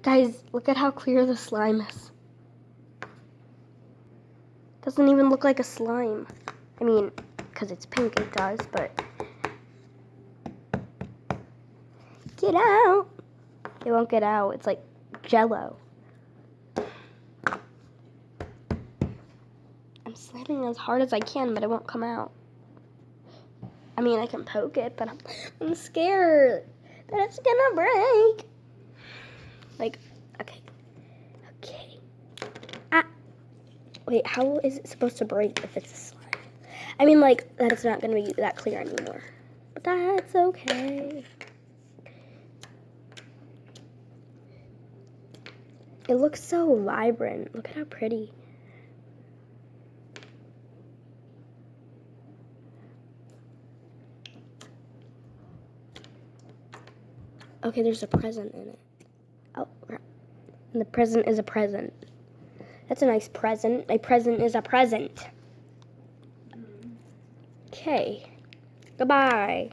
Guys, look at how clear the slime is. Doesn't even look like a slime. I mean, because it's pink it does, but... Get out! It won't get out. It's like Jello. I'm slamming as hard as I can, but it won't come out. I mean, I can poke it, but I'm scared that it's gonna break. Like, okay. Ah. Wait, how is it supposed to break if it's a slime? I mean, like, that it's not gonna be that clear anymore. But that's okay. It looks so vibrant. Look at how pretty. Okay, there's a present in it. Oh, and the present is a present. That's a nice present. A present is a present. Okay. Goodbye.